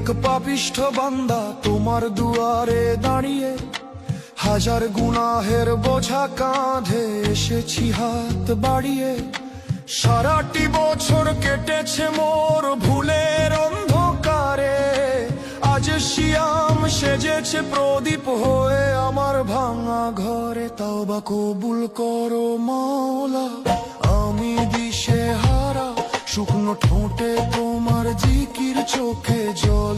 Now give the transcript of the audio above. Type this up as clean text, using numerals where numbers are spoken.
এক পাপিষ্ঠ বান্দা তোমার দুয়ারে দাঁড়িয়ে, হাজার গুনাহের বোঝা কাঁধে এসেছি হাত বাড়িয়ে। সারাটি বছর কেটেছে মোর ভুলের অন্ধকারে, আজ শিয়াম সেজেছে প্রদীপ হয়ে আমার ভাঙা ঘরে। তাওবা কবুল করো মাওলা, আমি দিশেহারা, শুকনো ঠোঁটে তোমার জিকির, চোখে জল।